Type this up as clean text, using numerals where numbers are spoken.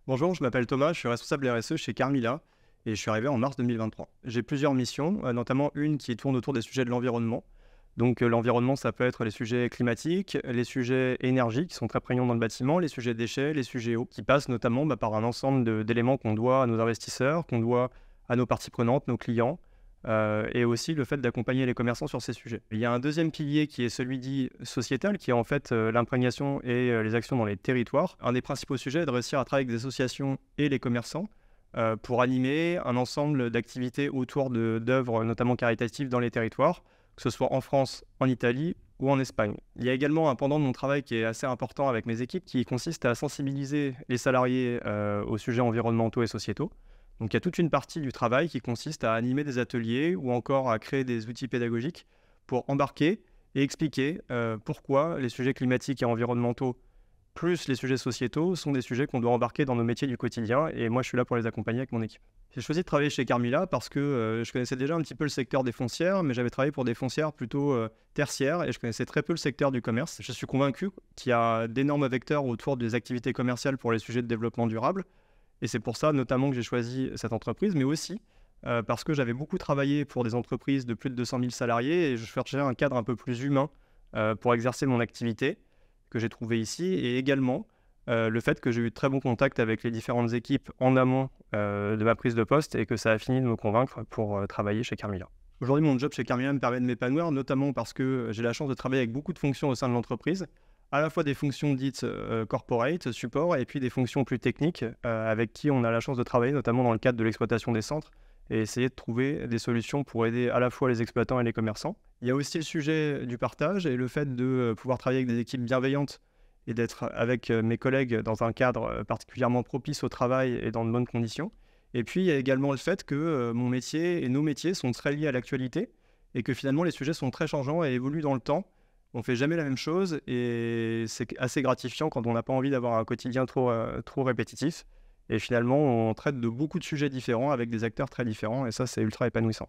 Bonjour, je m'appelle Thomas, je suis responsable RSE chez Carmila et je suis arrivé en mars 2023. J'ai plusieurs missions, notamment une qui tourne autour des sujets de l'environnement. Donc l'environnement, ça peut être les sujets climatiques, les sujets énergie qui sont très prégnants dans le bâtiment, les sujets déchets, les sujets eau, qui passent notamment par un ensemble d'éléments qu'on doit à nos investisseurs, qu'on doit à nos parties prenantes, nos clients, et aussi le fait d'accompagner les commerçants sur ces sujets. Il y a un deuxième pilier qui est celui dit sociétal, qui est en fait l'imprégnation et les actions dans les territoires. Un des principaux sujets est de réussir à travailler avec des associations et les commerçants pour animer un ensemble d'activités autour d'œuvres notamment caritatives dans les territoires, que ce soit en France, en Italie ou en Espagne. Il y a également un pendant de mon travail qui est assez important avec mes équipes qui consiste à sensibiliser les salariés aux sujets environnementaux et sociétaux. Donc il y a toute une partie du travail qui consiste à animer des ateliers ou encore à créer des outils pédagogiques pour embarquer et expliquer pourquoi les sujets climatiques et environnementaux plus les sujets sociétaux sont des sujets qu'on doit embarquer dans nos métiers du quotidien et moi je suis là pour les accompagner avec mon équipe. J'ai choisi de travailler chez Carmila parce que je connaissais déjà un petit peu le secteur des foncières, mais j'avais travaillé pour des foncières plutôt tertiaires et je connaissais très peu le secteur du commerce. Je suis convaincu qu'il y a d'énormes vecteurs autour des activités commerciales pour les sujets de développement durable et c'est pour ça notamment que j'ai choisi cette entreprise, mais aussi parce que j'avais beaucoup travaillé pour des entreprises de plus de 200 000 salariés et je cherchais un cadre un peu plus humain pour exercer mon activité que j'ai trouvé ici et également le fait que j'ai eu de très bons contacts avec les différentes équipes en amont de ma prise de poste et que ça a fini de me convaincre pour travailler chez Carmila. Aujourd'hui, mon job chez Carmila me permet de m'épanouir, notamment parce que j'ai la chance de travailler avec beaucoup de fonctions au sein de l'entreprise, à la fois des fonctions dites corporate, support, et puis des fonctions plus techniques avec qui on a la chance de travailler, notamment dans le cadre de l'exploitation des centres, et essayer de trouver des solutions pour aider à la fois les exploitants et les commerçants. Il y a aussi le sujet du partage et le fait de pouvoir travailler avec des équipes bienveillantes et d'être avec mes collègues dans un cadre particulièrement propice au travail et dans de bonnes conditions. Et puis, il y a également le fait que mon métier et nos métiers sont très liés à l'actualité et que finalement, les sujets sont très changeants et évoluent dans le temps. On ne fait jamais la même chose et c'est assez gratifiant quand on n'a pas envie d'avoir un quotidien trop répétitif. Et finalement, on traite de beaucoup de sujets différents avec des acteurs très différents et ça, c'est ultra épanouissant.